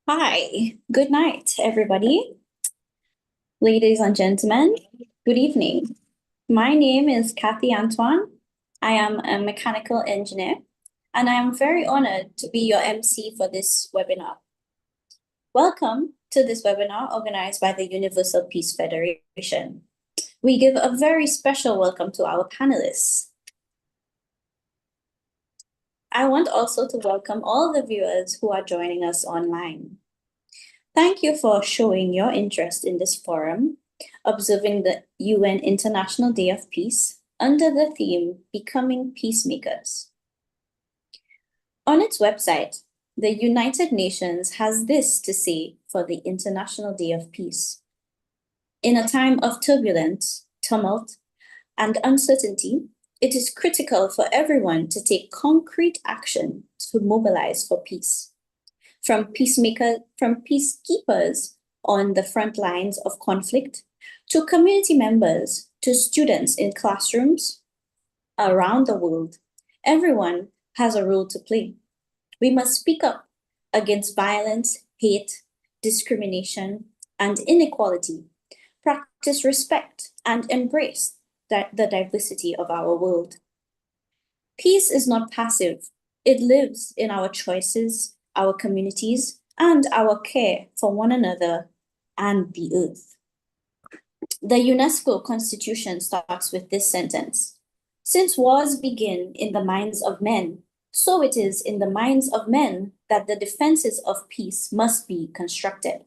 Hi, good night, everybody. Ladies and gentlemen, good evening. My name is Kathy Antoine. I am a mechanical engineer, and I am very honored to be your MC for this webinar. Welcome to this webinar organized by the Universal Peace Federation. We give a very special welcome to our panelists. I want also to welcome all the viewers who are joining us online. Thank you for showing your interest in this forum, observing the UN International Day of Peace under the theme Becoming Peacemakers. On its website, the United Nations has this to say for the International Day of Peace. In a time of turbulence, tumult, and uncertainty, it is critical for everyone to take concrete action to mobilize for peace. From peacekeepers on the front lines of conflict, to community members, to students in classrooms around the world, everyone has a role to play. We must speak up against violence, hate, discrimination, and inequality, practice respect, and embrace the diversity of our world. Peace is not passive. It lives in our choices, our communities, and our care for one another and the earth. The UNESCO Constitution starts with this sentence: "Since wars begin in the minds of men, so it is in the minds of men that the defenses of peace must be constructed."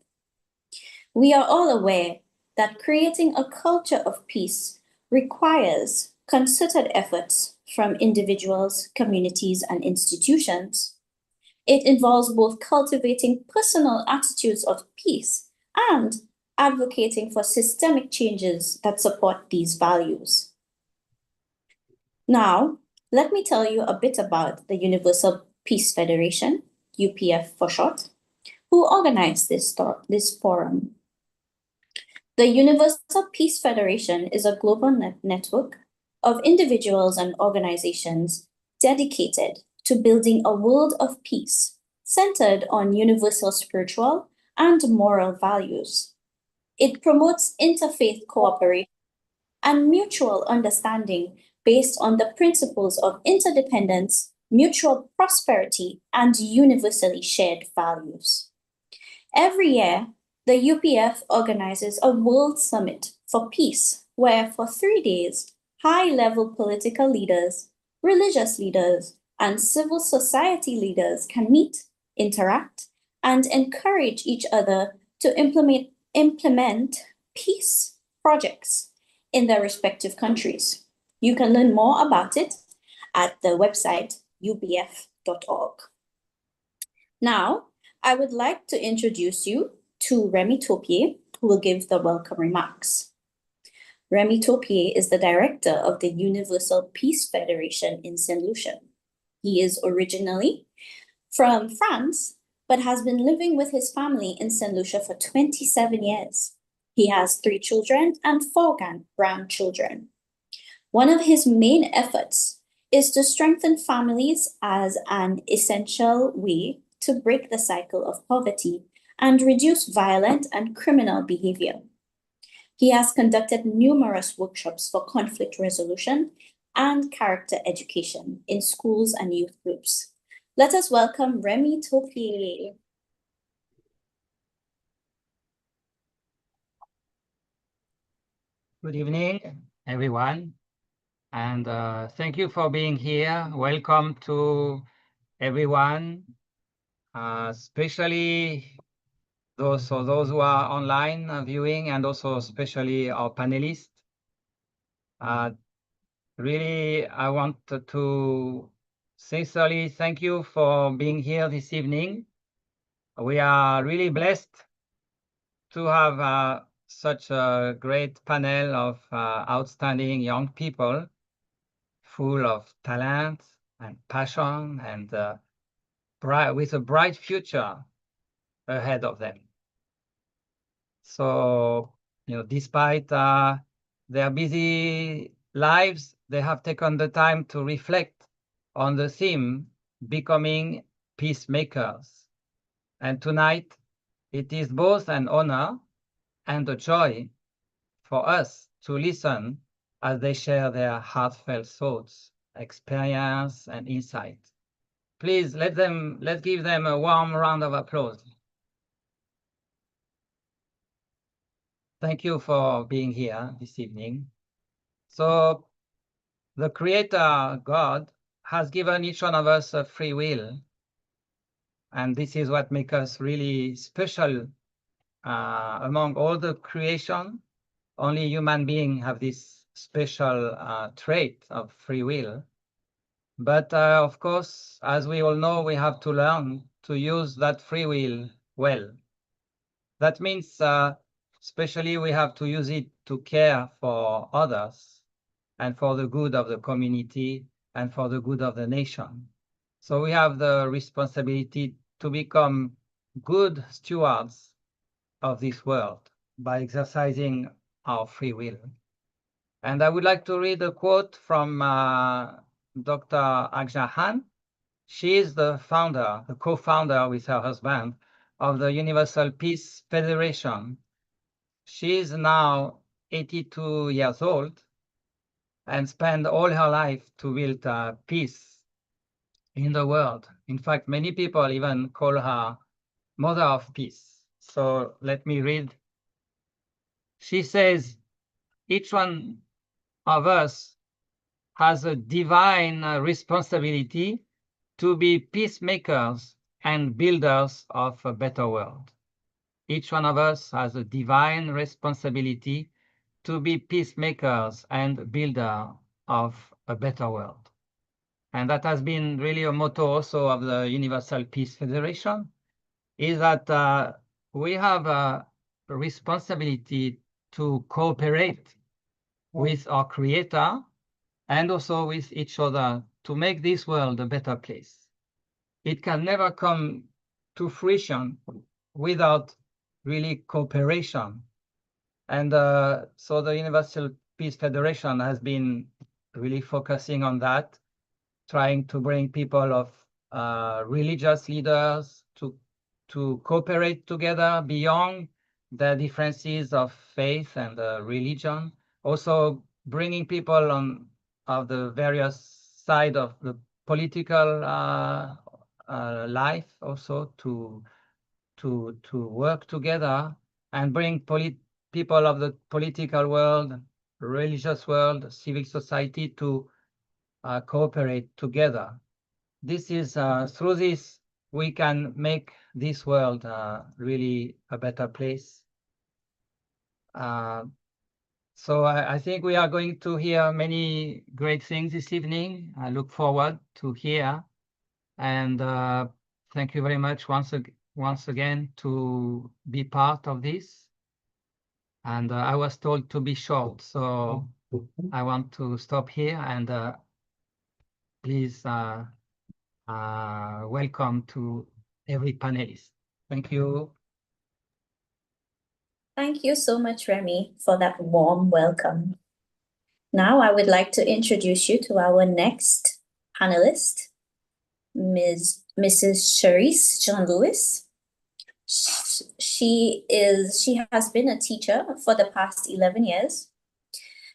We are all aware that creating a culture of peace requires concerted efforts from individuals, communities, and institutions. It involves both cultivating personal attitudes of peace and advocating for systemic changes that support these values. Now, let me tell you a bit about the Universal Peace Federation, UPF for short, who organized this forum. The Universal Peace Federation is a global network of individuals and organizations dedicated to building a world of peace centered on universal spiritual and moral values. It promotes interfaith cooperation and mutual understanding based on the principles of interdependence, mutual prosperity, and universally shared values. Every year, the UPF organizes a World Summit for Peace, where for 3 days, high-level political leaders, religious leaders, and civil society leaders can meet, interact, and encourage each other to implement peace projects in their respective countries. You can learn more about it at the website upf.org. Now, I would like to introduce you to Remy Topier, who will give the welcome remarks. Remy Topier is the director of the Universal Peace Federation in St. Lucia. He is originally from France, but has been living with his family in St. Lucia for 27 years. He has 3 children and 4 grandchildren. One of his main efforts is to strengthen families as an essential way to break the cycle of poverty and reduce violent and criminal behavior. He has conducted numerous workshops for conflict resolution and character education in schools and youth groups. Let us welcome Remy Topier. Good evening, everyone, and thank you for being here. Welcome to everyone, especially those who are online viewing, and also especially our panelists. Really, I want to sincerely thank you for being here this evening. We are really blessed to have such a great panel of outstanding young people full of talent and passion and with a bright future ahead of them. So, despite their busy lives, they have taken the time to reflect on the theme, becoming peacemakers. And tonight, It is both an honor and a joy for us to listen as they share their heartfelt thoughts, experience, and insight. Please let's give them a warm round of applause. Thank you for being here this evening. So the Creator, God, has given each one of us a free will. And this is what makes us really special among all the creation. Only human beings have this special trait of free will. But of course, as we all know, we have to learn to use that free will well. That means especially we have to use it to care for others and for the good of the community and for the good of the nation. So we have the responsibility to become good stewards of this world by exercising our free will. And I would like to read a quote from Dr. Agja Han. She is the founder, the co-founder with her husband of the Universal Peace Federation. She is now 82 years old and spent all her life to build peace in the world. In fact, many people even call her Mother of Peace. So let me read. She says, each one of us has a divine responsibility to be peacemakers and builders of a better world. Each one of us has a divine responsibility to be peacemakers and builder of a better world. And that has been really a motto also of the Universal Peace Federation, is that we have a responsibility to cooperate with our Creator and also with each other to make this world a better place. It can never come to fruition without really cooperation. And so the Universal Peace Federation has been really focusing on that, trying to bring people of religious leaders to cooperate together beyond the differences of faith and religion. Also bringing people on of the various side of the political life also to work together and bring people of the political world, religious world, civic society to cooperate together. This is through this we can make this world really a better place. So I think we are going to hear many great things this evening. I look forward to hear, and thank you very much once again to be part of this. And I was told to be short, so I want to stop here and please welcome to every panelist. Thank you. Thank you so much, Remy, for that warm welcome. Now I would like to introduce you to our next panelist, Mrs. Charisse Jean-Louis. She has been a teacher for the past 11 years.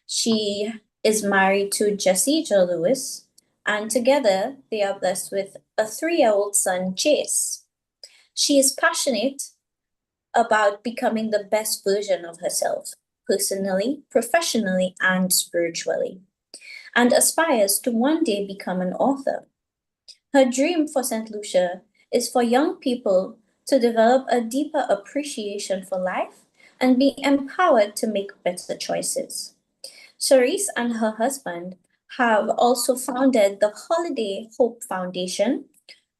She is married to Jesse Jean-Louis, and together they are blessed with a 3-year-old son, Chase. She is passionate about becoming the best version of herself, personally, professionally, and spiritually, and aspires to one day become an author. Her dream for St. Lucia is for young people to develop a deeper appreciation for life and be empowered to make better choices. Charisse and her husband have also founded the Holiday Hope Foundation,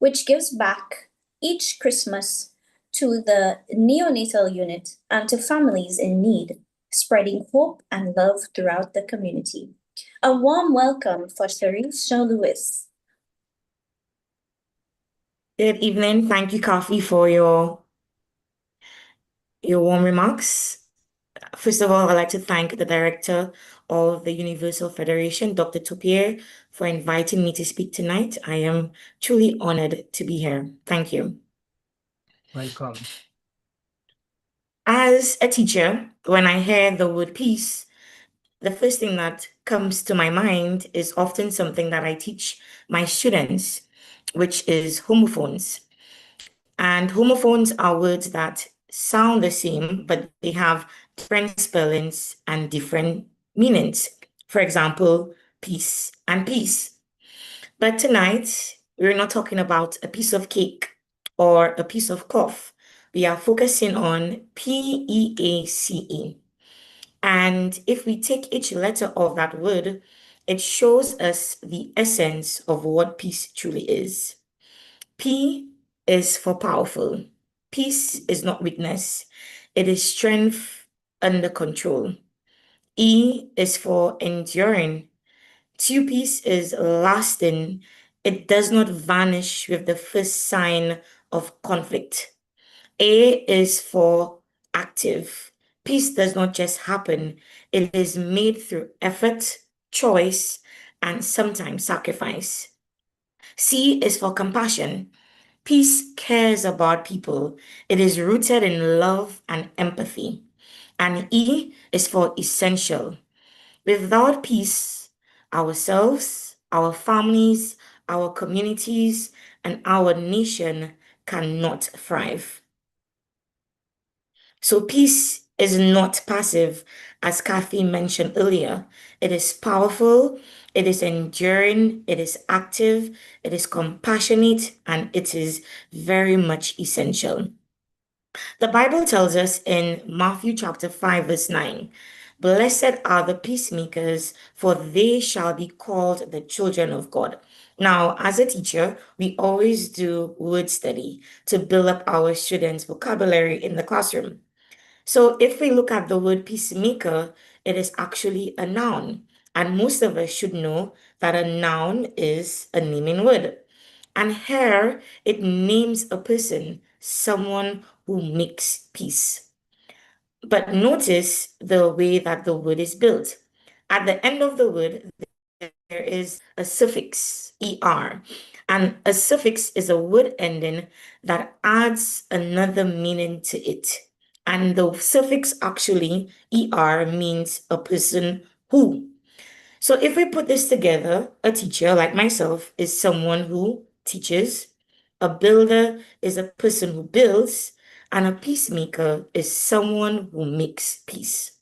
which gives back each Christmas to the neonatal unit and to families in need, spreading hope and love throughout the community. A warm welcome for Charisse Jean-Louis. Good evening. Thank you, Coffee, for your warm remarks. First of all, I'd like to thank the director of the Universal Federation, Dr. Topier, for inviting me to speak tonight. I am truly honored to be here. Thank you. Welcome. As a teacher, when I hear the word peace, the first thing that comes to my mind is often something that I teach my students, which is homophones. And homophones are words that sound the same, but they have different spellings and different meanings. For example, peace and peace. But tonight, we're not talking about a piece of cake or a piece of cloth. We are focusing on PEACE. And if we take each letter of that word, it shows us the essence of what peace truly is. P is for powerful. Peace is not weakness, it is strength under control. E is for enduring. True peace is lasting, it does not vanish with the first sign of conflict. A is for active. Peace does not just happen, it is made through effort, choice, and sometimes sacrifice. C is for compassion. Peace cares about people. It is rooted in love and empathy. And E is for essential. Without peace, ourselves, our families, our communities, and our nation cannot thrive. So peace is not passive, as Kathy mentioned earlier. It is powerful, it is enduring, it is active, it is compassionate, and it is very much essential. The Bible tells us in Matthew chapter 5, verse 9, "Blessed are the peacemakers, for they shall be called the children of God." Now, as a teacher, we always do word study to build up our students' vocabulary in the classroom. So if we look at the word peacemaker, it is actually a noun. And most of us should know that a noun is a naming word. And here it names a person, someone who makes peace. But notice the way that the word is built. At the end of the word, there is a suffix, er. And a suffix is a word ending that adds another meaning to it. And the suffix actually, er, means a person who. So if we put this together, a teacher like myself is someone who teaches, a builder is a person who builds, and a peacemaker is someone who makes peace.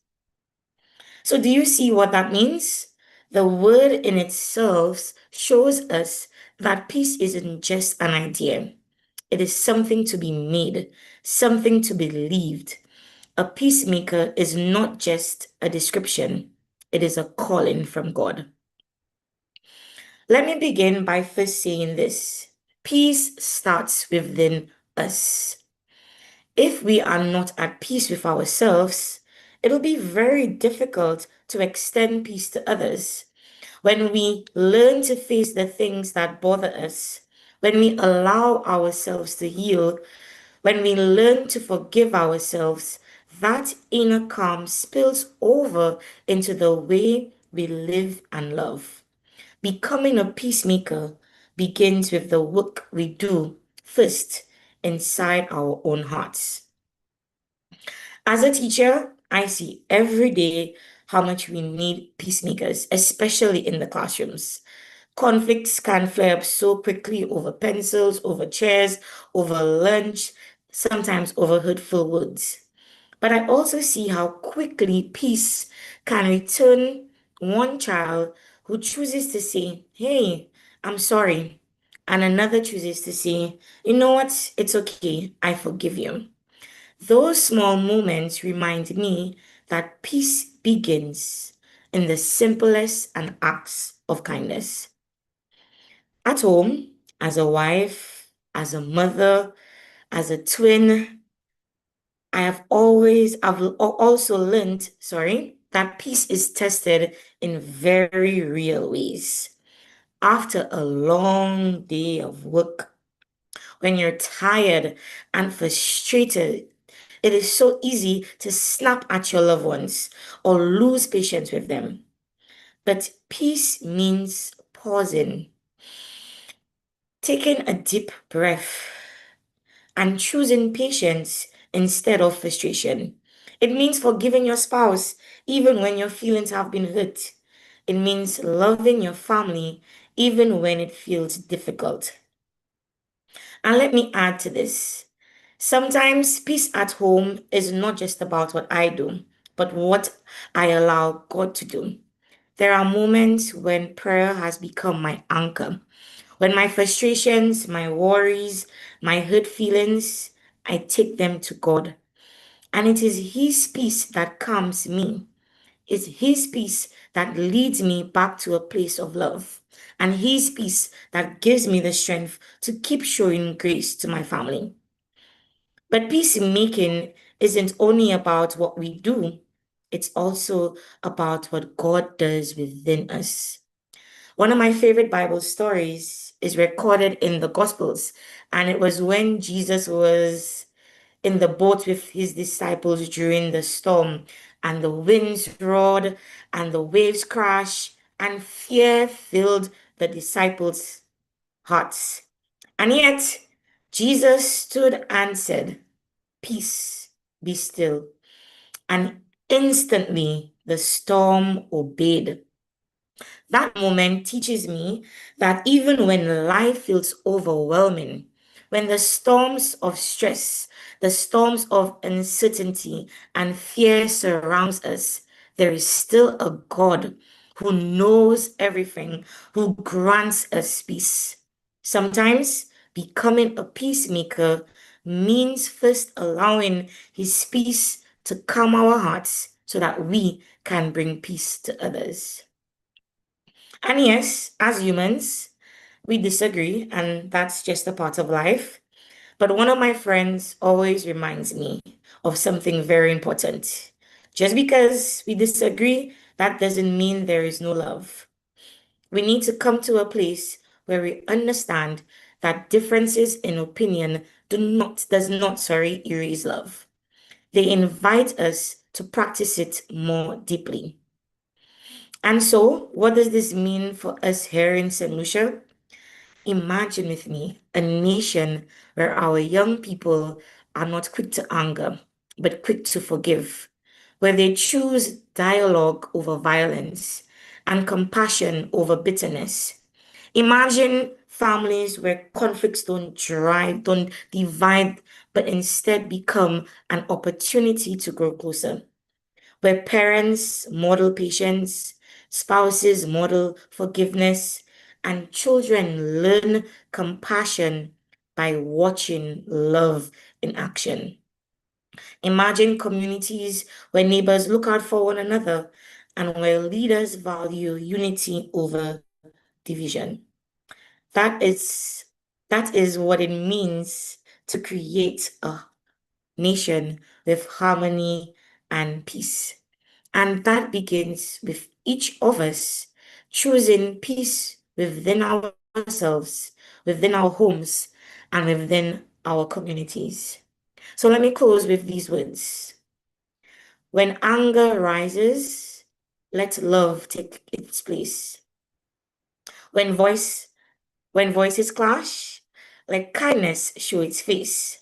So do you see what that means? The word in itself shows us that peace isn't just an idea. It is something to be made, something to be believed. A peacemaker is not just a description, it is a calling from God. Let me begin by first saying this. Peace starts within us. If we are not at peace with ourselves, it'll be very difficult to extend peace to others. When we learn to face the things that bother us, when we allow ourselves to heal, when we learn to forgive ourselves, that inner calm spills over into the way we live and love. Becoming a peacemaker begins with the work we do first inside our own hearts. As a teacher, I see every day how much we need peacemakers, especially in the classrooms. Conflicts can flare up so quickly over pencils, over chairs, over lunch, sometimes over hurtful words. But I also see how quickly peace can return one child who chooses to say, "Hey, I'm sorry," and another chooses to say, "You know what? It's okay. I forgive you." Those small moments remind me that peace begins in the simplest and acts of kindness. At home, as a wife, as a mother, as a twin, I've also learned, that peace is tested in very real ways. After a long day of work, when you're tired and frustrated, it is so easy to snap at your loved ones or lose patience with them. But peace means pausing, taking a deep breath, and choosing patience instead of frustration. It means forgiving your spouse even when your feelings have been hurt. It means loving your family even when it feels difficult. And let me add to this. Sometimes peace at home is not just about what I do, but what I allow God to do. There are moments when prayer has become my anchor. When my frustrations, my worries, my hurt feelings, I take them to God. And it is His peace that calms me. It's His peace that leads me back to a place of love. And His peace that gives me the strength to keep showing grace to my family. But peacemaking isn't only about what we do, it's also about what God does within us. One of my favorite Bible stories is recorded in the Gospels, and it was when Jesus was in the boat with his disciples during the storm, and the winds roared, and the waves crashed, and fear filled the disciples' hearts. And yet, Jesus stood and said, "Peace, be still." And instantly the storm obeyed. That moment teaches me that even when life feels overwhelming, when the storms of stress, the storms of uncertainty and fear surrounds us, there is still a God who knows everything, who grants us peace. Sometimes becoming a peacemaker means first allowing His peace to calm our hearts so that we can bring peace to others. And yes, as humans, we disagree, and that's just a part of life. But one of my friends always reminds me of something very important. Just because we disagree, that doesn't mean there is no love. We need to come to a place where we understand that differences in opinion does not erase love. They invite us to practice it more deeply. And so, what does this mean for us here in St. Lucia? Imagine with me a nation where our young people are not quick to anger, but quick to forgive, where they choose dialogue over violence and compassion over bitterness. Imagine families where conflicts don't divide, but instead become an opportunity to grow closer, where parents model patience, spouses model forgiveness, and children learn compassion by watching love in action. Imagine communities where neighbors look out for one another and where leaders value unity over division. That is what it means to create a nation with harmony and peace. And that begins with each of us choosing peace within ourselves, within our homes, and within our communities. So let me close with these words. When anger rises, let love take its place. When voices clash, let kindness show its face.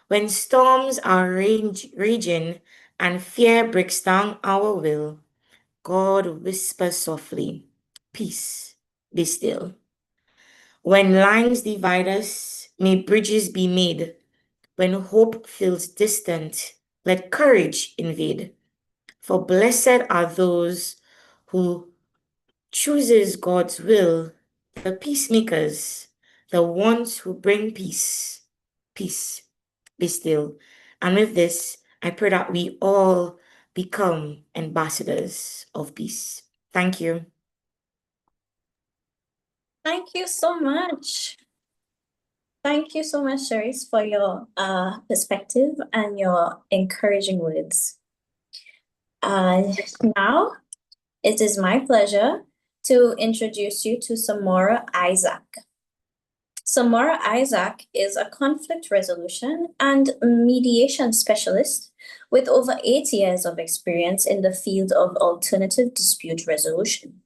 When storms are raging and fear breaks down our will, God whispers softly, "Peace, be still." When lines divide us, may bridges be made. When hope feels distant, let courage invade. For blessed are those who chooses God's will, the peacemakers, the ones who bring peace. Peace, be still. And with this, I pray that we all become ambassadors of peace. Thank you. Thank you so much. Thank you so much, Cherise, for your perspective and your encouraging words. Now, it is my pleasure to introduce you to Samora Isaac. Samora Isaac is a conflict resolution and mediation specialist with over 8 years of experience in the field of alternative dispute resolution.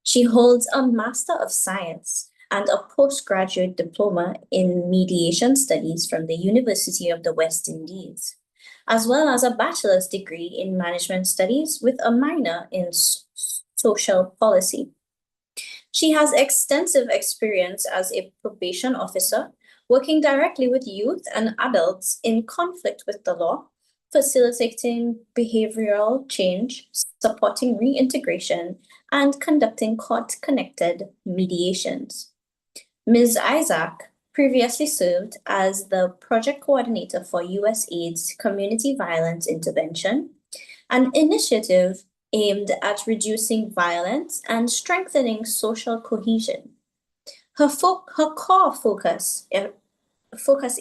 She holds a Master of Science and a postgraduate diploma in mediation studies from the University of the West Indies. as well as a bachelor's degree in management studies with a minor in social policy. She has extensive experience as a probation officer, working directly with youth and adults in conflict with the law, facilitating behavioral change, supporting reintegration, and conducting court-connected mediations. Ms. Isaac previously served as the project coordinator for USAID's Community Violence Intervention, an initiative aimed at reducing violence and strengthening social cohesion. Her core focus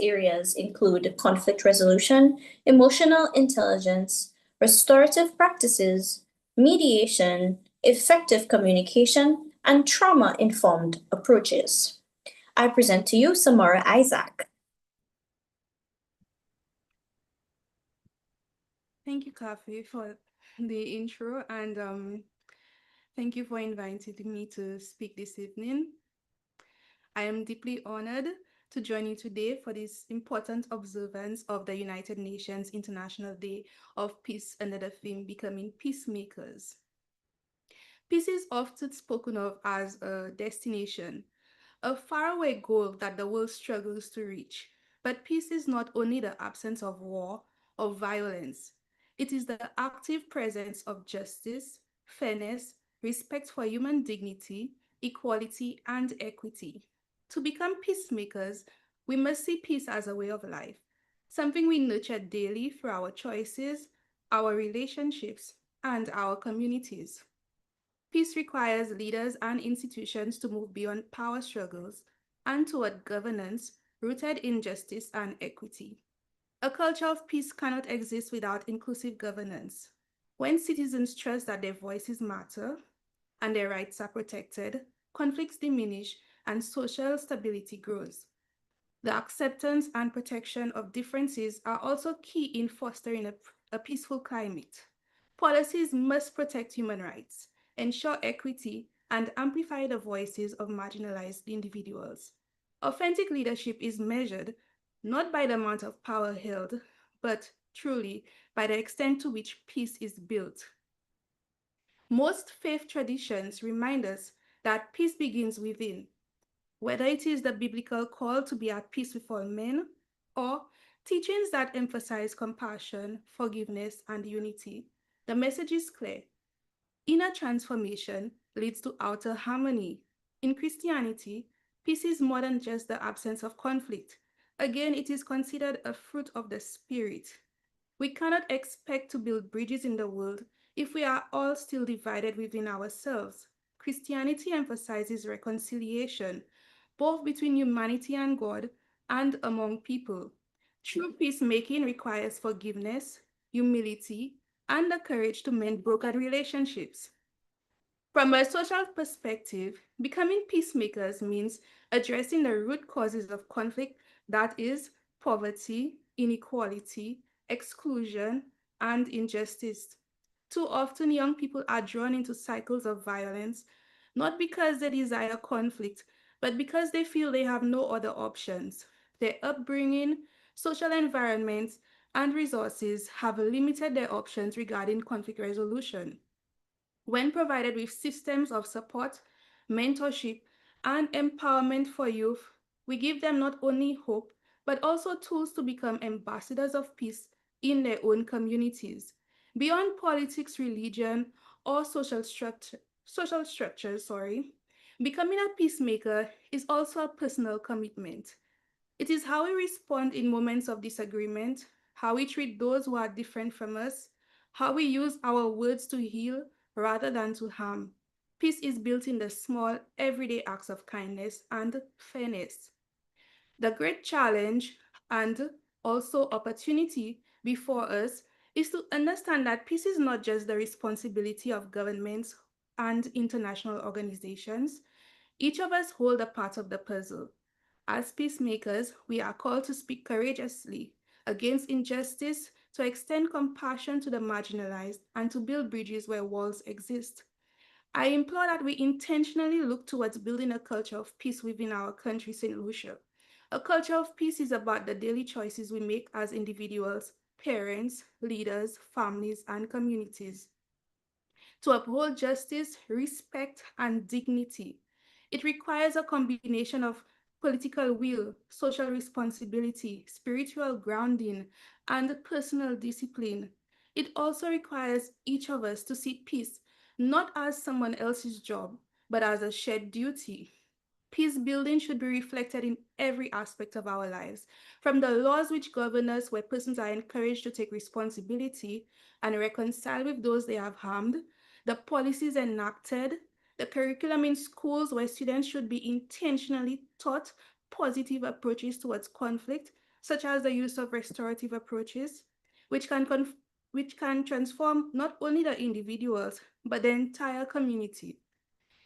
areas include conflict resolution, emotional intelligence, restorative practices, mediation, effective communication, and trauma-informed approaches. I present to you Samara Isaac. Thank you, Kathy, for the intro, and thank you for inviting me to speak this evening. I am deeply honored to join you today for this important observance of the United Nations International Day of Peace under the theme Becoming Peacemakers. Peace is often spoken of as a destination, a faraway goal that the world struggles to reach. But peace is not only the absence of war or violence, it is the active presence of justice, fairness, respect for human dignity, equality, and equity. To become peacemakers, we must see peace as a way of life, something we nurture daily through our choices, our relationships, and our communities. Peace requires leaders and institutions to move beyond power struggles and toward governance rooted in justice and equity. A culture of peace cannot exist without inclusive governance. When citizens trust that their voices matter and their rights are protected, conflicts diminish and social stability grows. The acceptance and protection of differences are also key in fostering a peaceful climate. Policies must protect human rights, ensure equity, and amplify the voices of marginalized individuals. Authentic leadership is measured not by the amount of power held, but truly by the extent to which peace is built. Most faith traditions remind us that peace begins within, whether it is the biblical call to be at peace with all men or teachings that emphasize compassion, forgiveness, and unity. The message is clear. Inner transformation leads to outer harmony. In Christianity, peace is more than just the absence of conflict. Again, it is considered a fruit of the Spirit. We cannot expect to build bridges in the world if we are all still divided within ourselves. Christianity emphasizes reconciliation, both between humanity and God and among people. True peacemaking requires forgiveness, humility, and the courage to mend broken relationships. From a social perspective, becoming peacemakers means addressing the root causes of conflict, that is, poverty, inequality, exclusion, and injustice. Too often, young people are drawn into cycles of violence, not because they desire conflict, but because they feel they have no other options. Their upbringing, social environments, and resources have limited their options regarding conflict resolution. When provided with systems of support, mentorship, and empowerment for youth, we give them not only hope, but also tools to become ambassadors of peace in their own communities. Beyond politics, religion, or social structures, becoming a peacemaker is also a personal commitment. It is how we respond in moments of disagreement, how we treat those who are different from us, how we use our words to heal rather than to harm. Peace is built in the small, everyday acts of kindness and fairness. The great challenge and also opportunity before us is to understand that peace is not just the responsibility of governments and international organizations. Each of us hold a part of the puzzle. As peacemakers, we are called to speak courageously against injustice, to extend compassion to the marginalized, and to build bridges where walls exist. I implore that we intentionally look towards building a culture of peace within our country, St. Lucia. A culture of peace is about the daily choices we make as individuals, parents, leaders, families, and communities. To uphold justice, respect, and dignity, it requires a combination of political will, social responsibility, spiritual grounding, and personal discipline. It also requires each of us to see peace not as someone else's job, but as a shared duty. Peace building should be reflected in every aspect of our lives, from the laws which govern us, where persons are encouraged to take responsibility and reconcile with those they have harmed, the policies enacted, the curriculum in schools, where students should be intentionally taught positive approaches towards conflict, such as the use of restorative approaches, which can transform not only the individuals, but the entire community.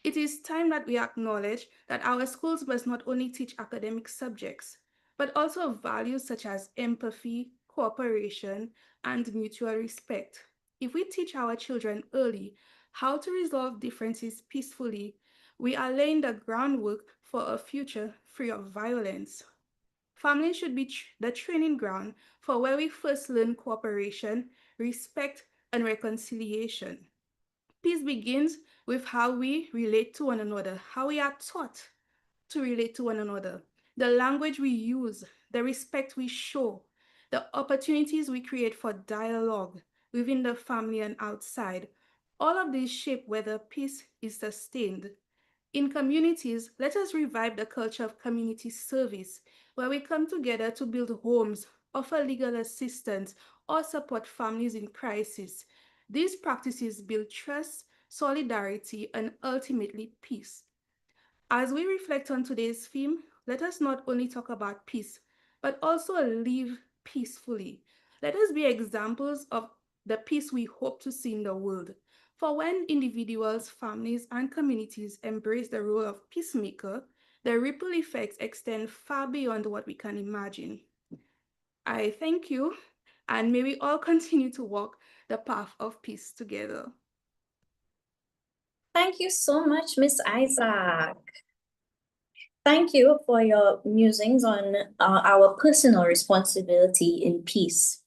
It is time that we acknowledge that our schools must not only teach academic subjects, but also values such as empathy, cooperation, and mutual respect. If we teach our children early how to resolve differences peacefully, we are laying the groundwork for a future free of violence. Family should be the training ground for where we first learn cooperation, respect, and reconciliation. Peace begins with how we relate to one another, how we are taught to relate to one another, the language we use, the respect we show, the opportunities we create for dialogue within the family and outside. All of these shape whether peace is sustained. In communities, let us revive the culture of community service, where we come together to build homes, offer legal assistance, or support families in crisis. These practices build trust, solidarity, and ultimately peace. As we reflect on today's theme, let us not only talk about peace, but also live peacefully. Let us be examples of the peace we hope to see in the world. For when individuals, families, and communities embrace the role of peacemaker, the ripple effects extend far beyond what we can imagine. I thank you, and may we all continue to walk the path of peace together. Thank you so much, Miss Isaac. Thank you for your musings on our personal responsibility in peace.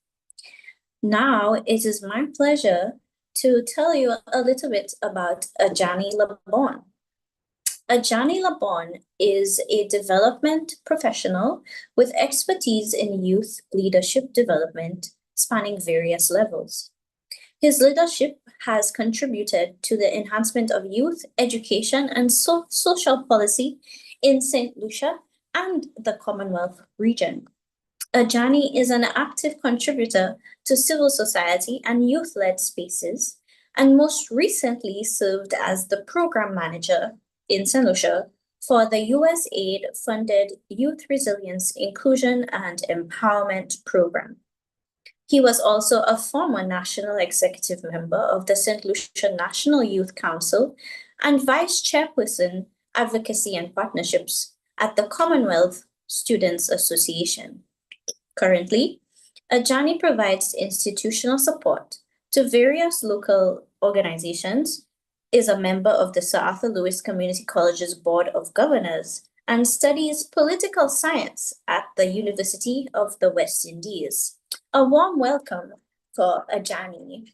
Now, it is my pleasure to tell you a little bit about Ajani Labon. Ajani Labon is a development professional with expertise in youth leadership development spanning various levels. His leadership has contributed to the enhancement of youth education and social policy in St. Lucia and the Commonwealth region. Ajani is an active contributor to civil society and youth-led spaces, and most recently served as the program manager in St. Lucia for the USAID-funded Youth Resilience, Inclusion, and Empowerment Program. He was also a former national executive member of the St. Lucia National Youth Council and vice chairperson, advocacy and partnerships at the Commonwealth Students Association. Currently, Ajani provides institutional support to various local organizations, is a member of the Sir Arthur Lewis Community College's Board of Governors, and studies political science at the University of the West Indies. A warm welcome for Ajani.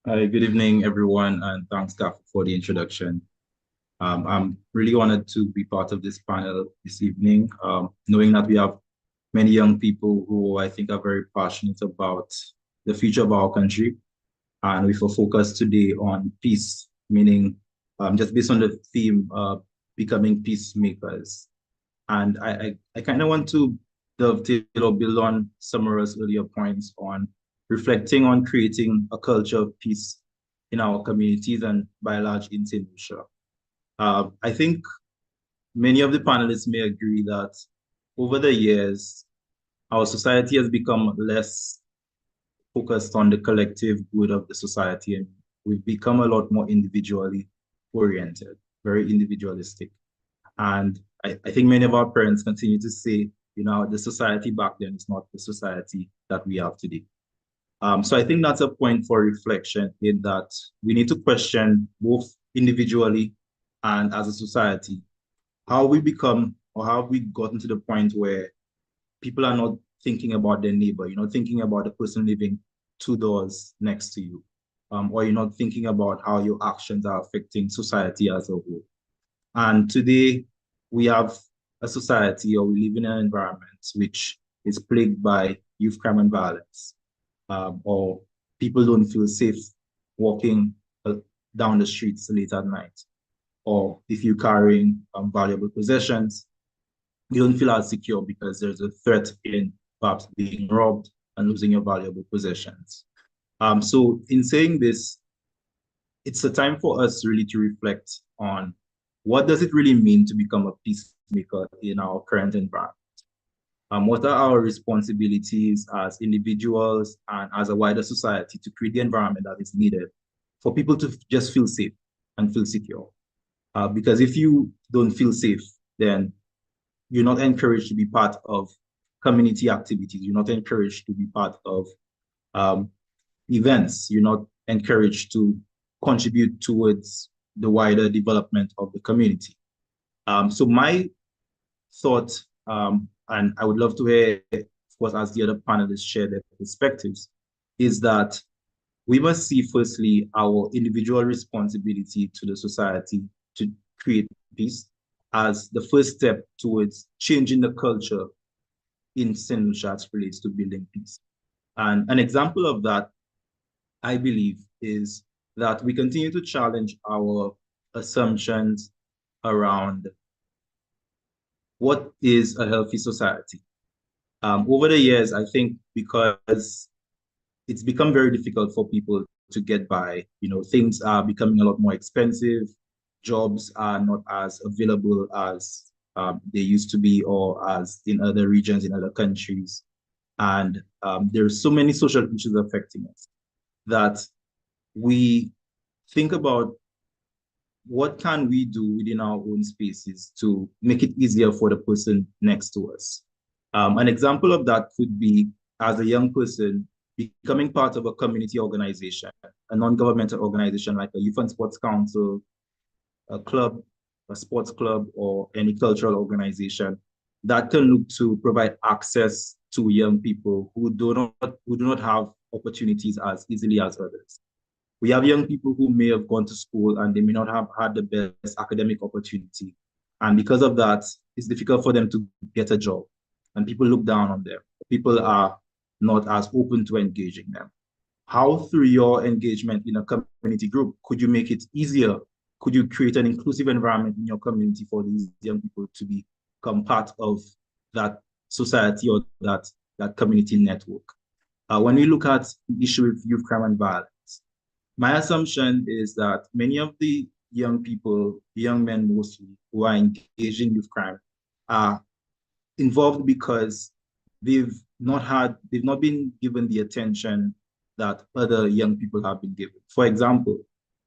Hi, good evening, everyone, and thanks, Gaf, for the introduction. I'm really honored to be part of this panel this evening, knowing that we have many young people who I think are very passionate about the future of our country. And with a focus today on peace, meaning just based on the theme, becoming peacemakers. And I kind of want to dovetail or build on Samara's earlier points on reflecting on creating a culture of peace in our communities and by large in St. Lucia. I think many of the panelists may agree that over the years, our society has become less focused on the collective good of the society, and we've become a lot more individually oriented, very individualistic. And I think many of our parents continue to say, you know, the society back then is not the society that we have today. So I think that's a point for reflection in that we need to question both individually and as a society, how we become or how we gotten to the point where people are not thinking about their neighbor. You're not thinking about the person living 2 doors next to you. Or you're not thinking about how your actions are affecting society as a whole. And today we have a society, or we live in an environment which is plagued by youth crime and violence, or people don't feel safe walking down the streets late at night, or if you're carrying valuable possessions, you don't feel as secure because there's a threat in perhaps being robbed and losing your valuable possessions. So in saying this, it's a time for us really to reflect on what does it really mean to become a peacemaker in our current environment? What are our responsibilities as individuals and as a wider society to create the environment that is needed for people to just feel safe and feel secure? Because if you don't feel safe, then you're not encouraged to be part of community activities. You're not encouraged to be part of events. You're not encouraged to contribute towards the wider development of the community. So my thought, and I would love to hear, of course, as the other panelists share their perspectives, is that we must see firstly our individual responsibility to the society to create peace as the first step towards changing the culture in St. Lucia as relates to building peace. And an example of that, I believe, is that we continue to challenge our assumptions around what is a healthy society. Over the years, I think because it's become very difficult for people to get by, things are becoming a lot more expensive, jobs are not as available as they used to be, or as in other regions, in other countries. And there's so many social issues affecting us that we think about what can we do within our own spaces to make it easier for the person next to us. An example of that could be, as a young person, becoming part of a community organization, a non-governmental organization like a Youth and Sports Council, a club, a sports club, or any cultural organization that can look to provide access to young people who do not have opportunities as easily as others. We have young people who may have gone to school and they may not have had the best academic opportunity. And because of that, it's difficult for them to get a job. And people look down on them. People are not as open to engaging them. How, through your engagement in a community group, could you make it easier? Could you create an inclusive environment in your community for these young people to become part of that society or that community network? When we look at the issue with youth crime and violence, my assumption is that many of the young people, young men mostly, who are engaged in youth crime are involved because they've not been given the attention that other young people have been given. For example,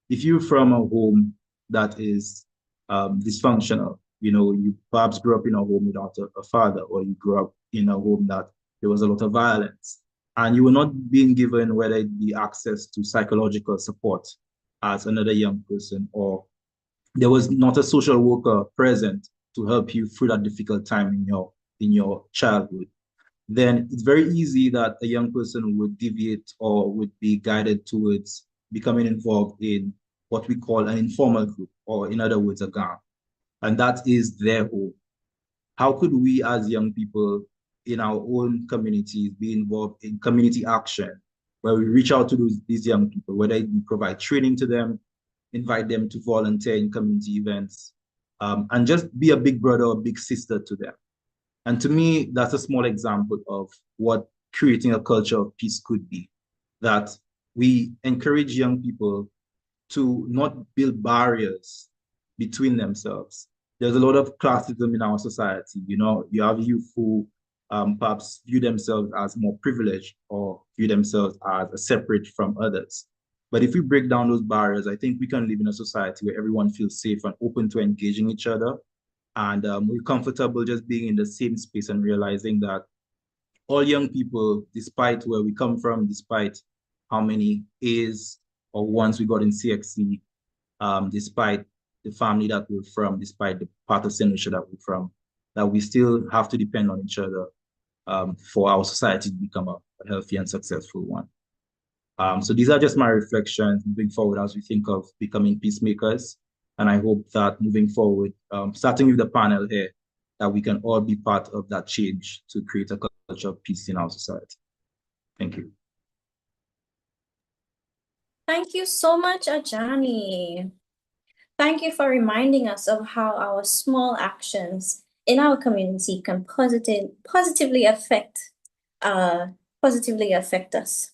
if you're from a home that is dysfunctional, you perhaps grew up in a home without a father, or you grew up in a home that there was a lot of violence, and you were not being given whether it be access to psychological support as another young person, or there was not a social worker present to help you through that difficult time in your childhood, then it's very easy that a young person would deviate or would be guided towards becoming involved in what we call an informal group, or in other words, a gang. And that is their home. How could we as young people in our own communities be involved in community action, where we reach out to these young people, whether we provide training to them, invite them to volunteer in community events, and just be a big brother or big sister to them. And to me, that's a small example of what creating a culture of peace could be, that we encourage young people to not build barriers between themselves. There's a lot of classism in our society. You have youth who perhaps view themselves as more privileged, or view themselves as separate from others. But if we break down those barriers, I think we can live in a society where everyone feels safe and open to engaging each other. And we're comfortable just being in the same space and realizing that all young people, despite where we come from, despite how many A's or ones we got in CXC, despite the family that we're from, despite the part of St. Lucia that we're from, that we still have to depend on each other for our society to become a healthy and successful one. So these are just my reflections moving forward as we think of becoming peacemakers. And I hope that moving forward, starting with the panel here, that we can all be part of that change to create a culture of peace in our society. Thank you. Thank you so much, Ajani. Thank you for reminding us of how our small actions in our community can positively affect us.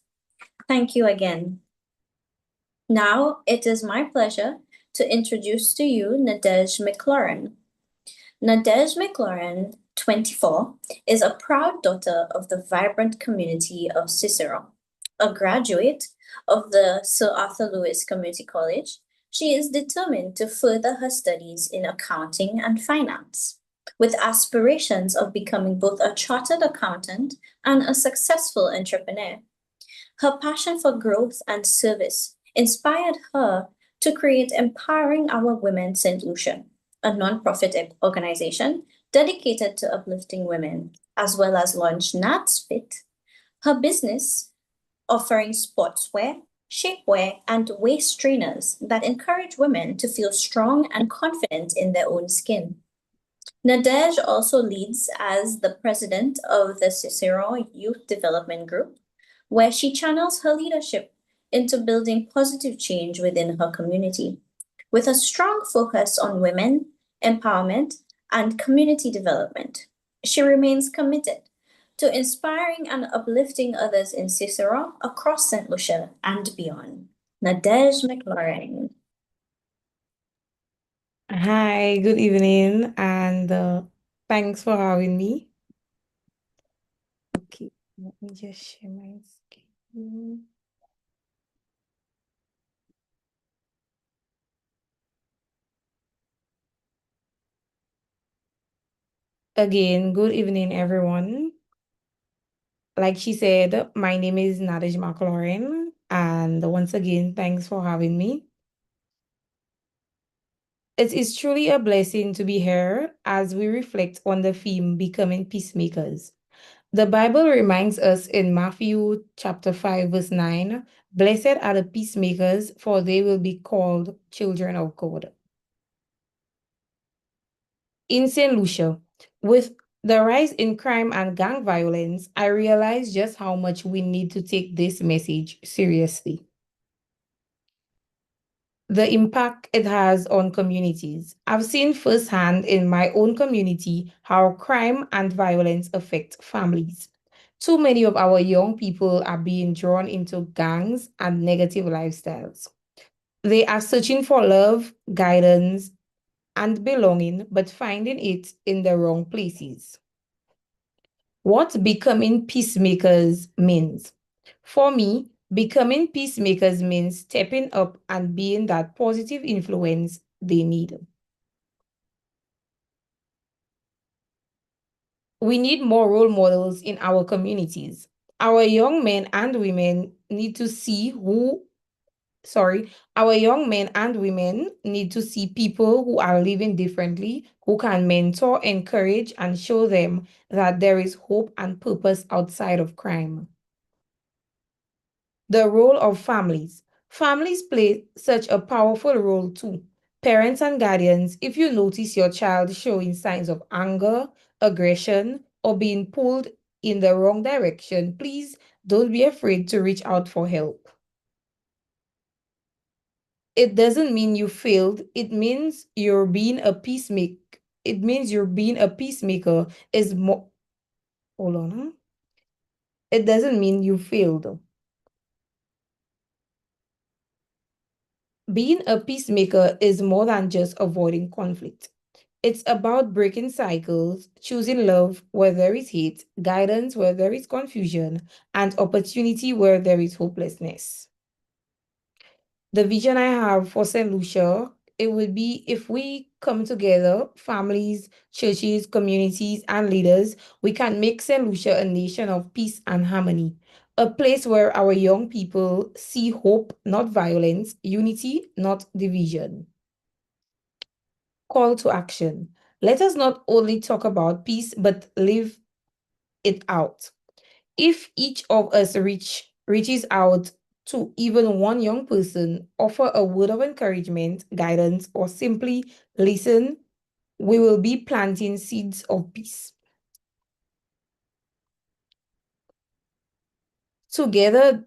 Thank you again. Now it is my pleasure to introduce to you Nadej McLaurin. Nadej McLaurin, 24, is a proud daughter of the vibrant community of Cicero. A graduate of the Sir Arthur Lewis Community College, she is determined to further her studies in accounting and finance, with aspirations of becoming both a chartered accountant and a successful entrepreneur. Her passion for growth and service inspired her to create Empowering Our Women St. Lucia, a nonprofit organization dedicated to uplifting women, as well as launch Nats Fit, her business offering sportswear, shapewear, and waist trainers that encourage women to feel strong and confident in their own skin. Nadej also leads as the president of the Cicero Youth Development Group, where she channels her leadership into building positive change within her community, with a strong focus on women, empowerment, and community development. She remains committed to inspiring and uplifting others in Cicero, across St. Lucia, and beyond. Nadej McLaurin. Hi, good evening, and thanks for having me. Okay, let me just share my screen. Again, good evening, everyone. Like she said, my name is Nadej McLaurin, and once again, thanks for having me. It is truly a blessing to be here as we reflect on the theme becoming peacemakers. The Bible reminds us in Matthew chapter 5, verse 9, "Blessed are the peacemakers, for they will be called children of God." In St. Lucia, with the rise in crime and gang violence, I realized just how much we need to take this message seriously. The impact it has on communities. I've seen firsthand in my own community how crime and violence affect families. Too many of our young people are being drawn into gangs and negative lifestyles. They are searching for love, guidance, and belonging, but finding it in the wrong places. What becoming peacemakers means. For me, becoming peacemakers means stepping up and being that positive influence they need. We need more role models in our communities. Our young men and women need to see our young men and women need to see people who are living differently, who can mentor, encourage, and show them that there is hope and purpose outside of crime. The role of families. Families play such a powerful role too. Parents and guardians, if you notice your child showing signs of anger, aggression, or being pulled in the wrong direction, please don't be afraid to reach out for help. It doesn't mean you failed. It means you're being a peacemaker. It means you're being a peacemaker is more. Hold on. Huh? It doesn't mean you failed. Being a peacemaker is more than just avoiding conflict. It's about breaking cycles, choosing love where there is hate, guidance where there is confusion, and opportunity where there is hopelessness. The vision I have for St. Lucia, it would be if we come together, families, churches, communities, and leaders, we can make St. Lucia a nation of peace and harmony, a place where our young people see hope, not violence, unity, not division. Call to action. Let us not only talk about peace, but live it out. If each of us reaches out to even one young person, offer a word of encouragement, guidance, or simply listen, we will be planting seeds of peace. Together,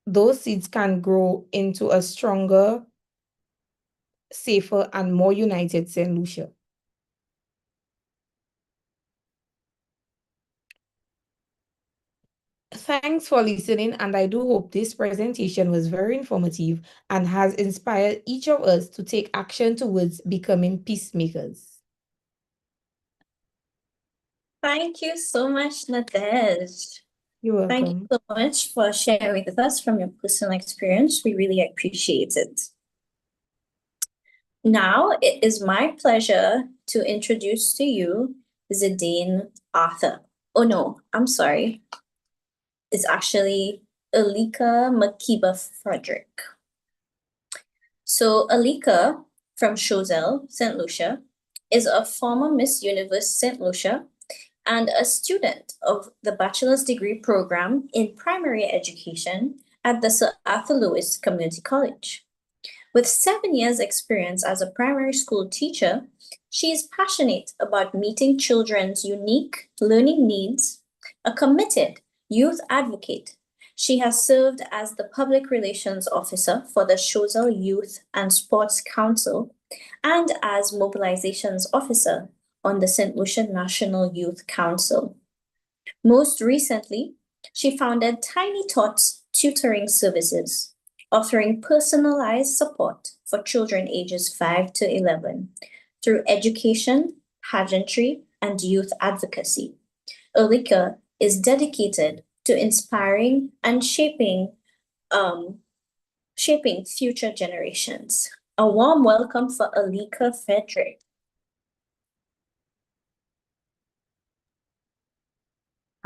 those seeds can grow into a stronger, safer, and more united St. Lucia. Thanks for listening, and I do hope this presentation was very informative and has inspired each of us to take action towards becoming peacemakers. Thank you so much, Nadej. You're Thank you welcome. so much for sharing with us from your personal experience. We really appreciate it. Now, it is my pleasure to introduce to you Zidane Arthur. Oh no, I'm sorry. It's actually Alika Makiba Frederick. So Alika from Choiseul, St. Lucia, is a former Miss Universe St. Lucia and a student of the bachelor's degree program in primary education at the Sir Arthur Lewis Community College. With 7 years' experience as a primary school teacher, she is passionate about meeting children's unique learning needs, a committed youth advocate. She has served as the public relations officer for the Choiseul Youth and Sports Council and as mobilizations officer on the St. Lucia National Youth Council. Most recently, she founded Tiny Tots Tutoring Services, offering personalized support for children ages 5 to 11 through education, pageantry, and youth advocacy. Alika is dedicated to inspiring and shaping future generations. A warm welcome for Alika Frederick.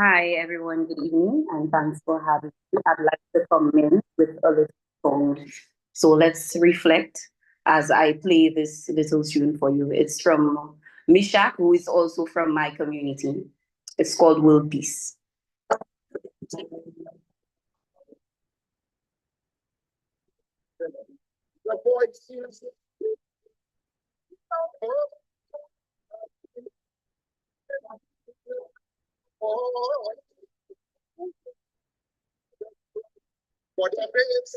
Hi, everyone. Good evening, and thanks for having me. I'd like to come in with a little song. So let's reflect as I play this little tune for you. It's from Mishak, who is also from my community. It's called World Peace. Whatever it's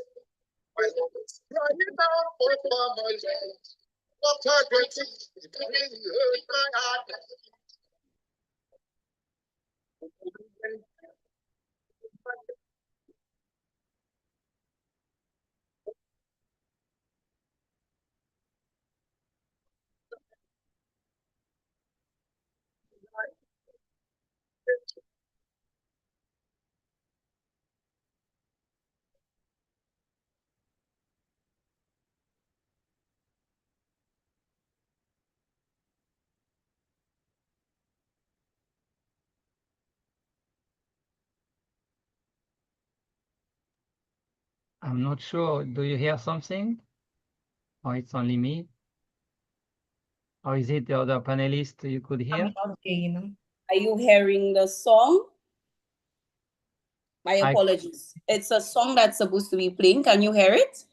running down for my land. After 20, it really hurt my heart. I'm not sure. Do you hear something? Or it's only me? Or is it the other panelist you could hear? Are you hearing the song? My I- apologies. It's a song that's supposed to be playing. Can you hear it?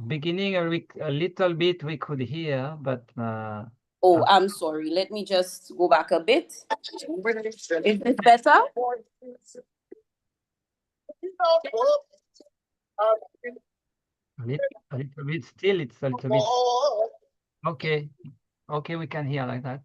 Beginning a little bit we could hear, but Oh, I'm sorry. Let me just go back a bit. Is this better? a little bit still, it's a little bit. Okay. Okay, we can hear like that.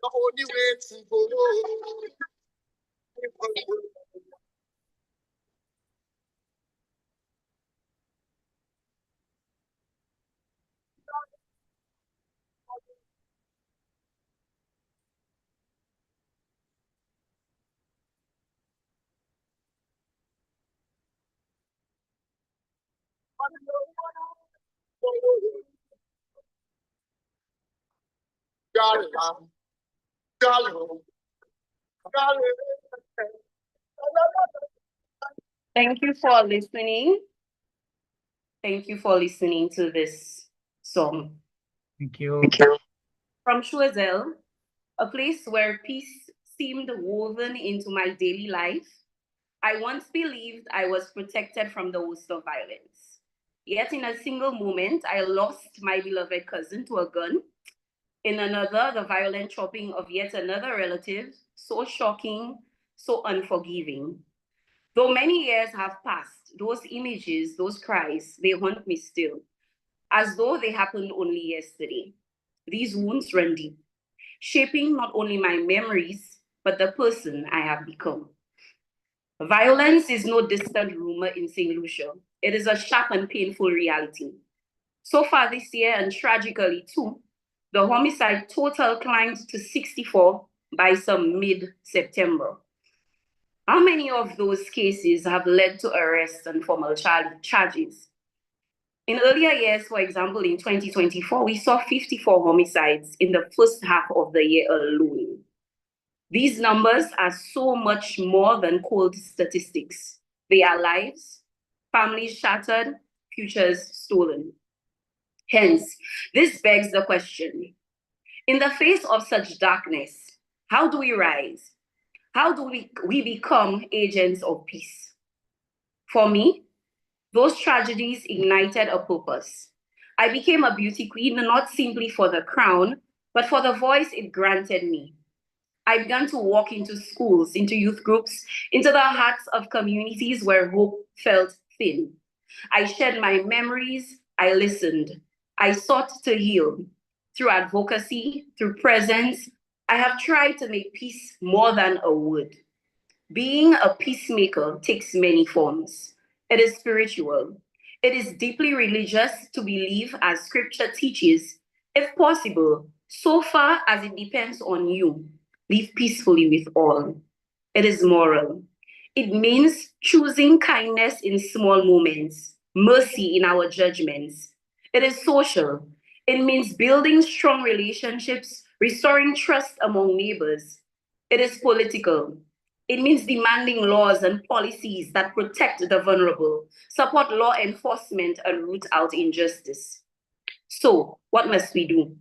The only way to go. Thank you for listening. Thank you for listening to this song. Thank you. From Choiseul, a place where peace seemed woven into my daily life, I once believed I was protected from the worst of violence. Yet in a single moment, I lost my beloved cousin to a gun. In another, the violent chopping of yet another relative, so shocking, so unforgiving. Though many years have passed, those images, those cries, they haunt me still, as though they happened only yesterday. These wounds run deep, shaping not only my memories, but the person I have become. Violence is no distant rumor in St. Lucia. It is a sharp and painful reality. So far this year, and tragically too, the homicide total climbed to 64 by some mid-September. How many of those cases have led to arrests and formal charges? In earlier years, for example, in 2024, we saw 54 homicides in the first half of the year alone. These numbers are so much more than cold statistics. They are lives, families shattered, futures stolen. Hence, this begs the question, in the face of such darkness, how do we rise? How do we become agents of peace? For me, those tragedies ignited a purpose. I became a beauty queen, not simply for the crown, but for the voice it granted me. I began to walk into schools, into youth groups, into the hearts of communities where hope felt thin. I shared my memories, I listened, I sought to heal. Through advocacy, through presence, I have tried to make peace more than a word. Being a peacemaker takes many forms. It is spiritual. It is deeply religious to believe, as scripture teaches, if possible, so far as it depends on you, live peacefully with all. It is moral. It means choosing kindness in small moments, mercy in our judgments. It is social. It means building strong relationships, restoring trust among neighbors. It is political. It means demanding laws and policies that protect the vulnerable, support law enforcement, and root out injustice. So, what must we do?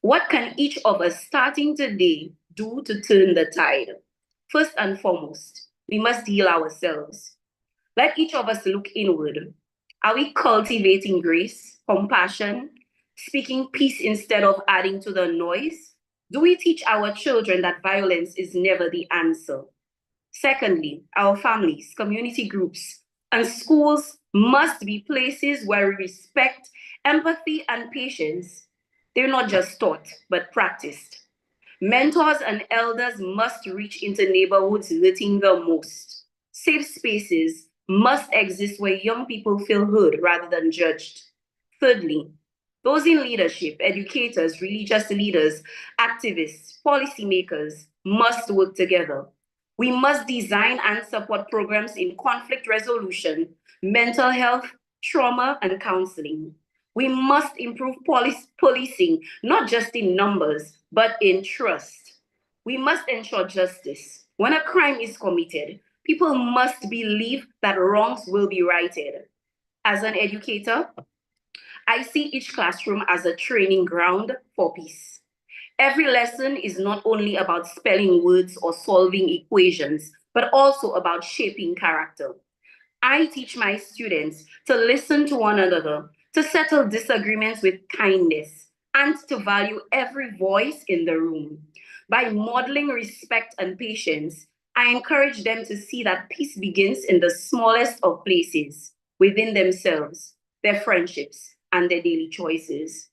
What can each of us starting today do to turn the tide? First and foremost, we must heal ourselves. Let each of us look inward. Are we cultivating grace, compassion, speaking peace instead of adding to the noise? Do we teach our children that violence is never the answer? Secondly, our families, community groups, and schools must be places where we respect empathy and patience. They're not just taught, but practiced. Mentors and elders must reach into neighborhoods hurting the most. Safe spaces must exist where young people feel heard rather than judged. Thirdly, those in leadership, educators, religious leaders, activists, policymakers must work together. We must design and support programs in conflict resolution, mental health, trauma, and counseling. We must improve policing, not just in numbers, but in trust. We must ensure justice. When a crime is committed, people must believe that wrongs will be righted. As an educator, I see each classroom as a training ground for peace. Every lesson is not only about spelling words or solving equations, but also about shaping character. I teach my students to listen to one another, to settle disagreements with kindness, and to value every voice in the room. By modeling respect and patience, I encourage them to see that peace begins in the smallest of places, within themselves, their friendships, and their daily choices.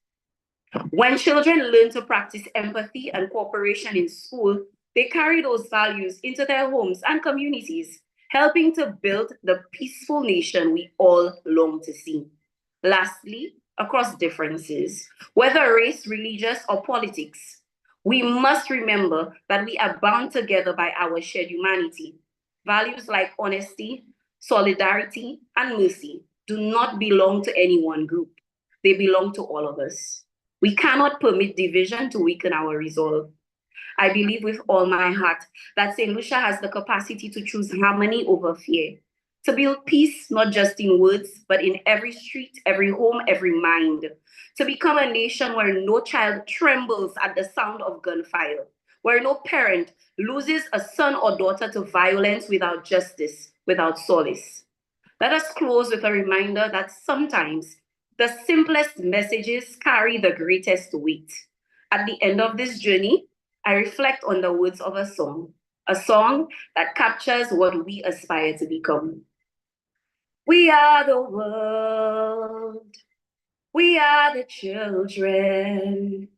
When children learn to practice empathy and cooperation in school, they carry those values into their homes and communities, helping to build the peaceful nation we all long to see. Lastly, across differences, whether race, religious, or politics, we must remember that we are bound together by our shared humanity. Values like honesty, solidarity, and mercy do not belong to any one group. They belong to all of us. We cannot permit division to weaken our resolve. I believe with all my heart that St. Lucia has the capacity to choose harmony over fear, to build peace not just in words, but in every street, every home, every mind, to become a nation where no child trembles at the sound of gunfire, where no parent loses a son or daughter to violence without justice, without solace. Let us close with a reminder that sometimes the simplest messages carry the greatest weight. At the end of this journey, I reflect on the words of a song that captures what we aspire to become. We are the world. We are the children.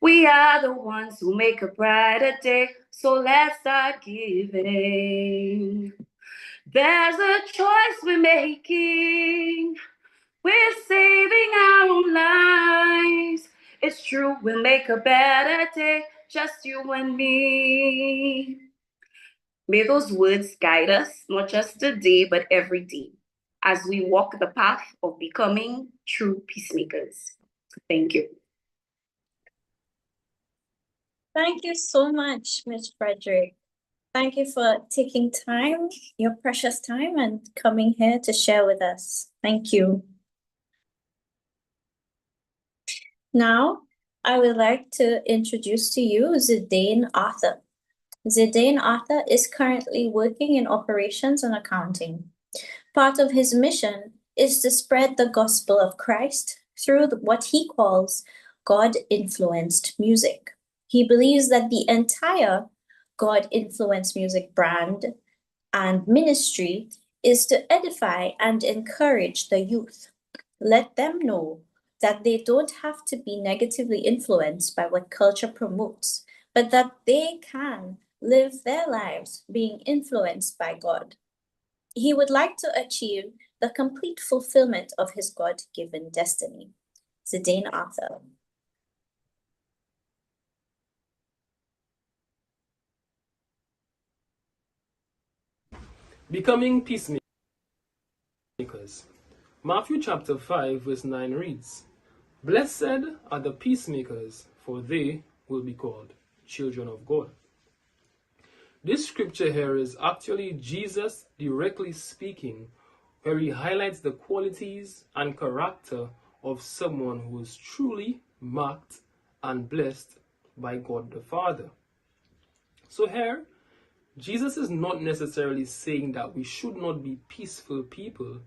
We are the ones who make a brighter day. So let's start giving. There's a choice we're making. We're saving our own lives. It's true, we'll make a better day, just you and me. May those words guide us, not just today, but every day, as we walk the path of becoming true peacemakers. Thank you. Thank you so much, Ms. Frederick. Thank you for taking time, your precious time, and coming here to share with us. Thank you. Now, I would like to introduce to you Zidane Arthur. Zidane Arthur is currently working in operations and accounting. Part of his mission is to spread the gospel of Christ through what he calls God-influenced music. He believes that the entire God-influenced music brand and ministry is to edify and encourage the youth. Let them know that they don't have to be negatively influenced by what culture promotes, but that they can live their lives being influenced by God. He would like to achieve the complete fulfillment of his God-given destiny. Zidane Arthur. Becoming peacemakers. Matthew chapter 5 verse 9 reads, "Blessed are the peacemakers, for they will be called children of God." This scripture here is actually Jesus directly speaking, where he highlights the qualities and character of someone who is truly marked and blessed by God the Father. So here, Jesus is not necessarily saying that we should not be peaceful people,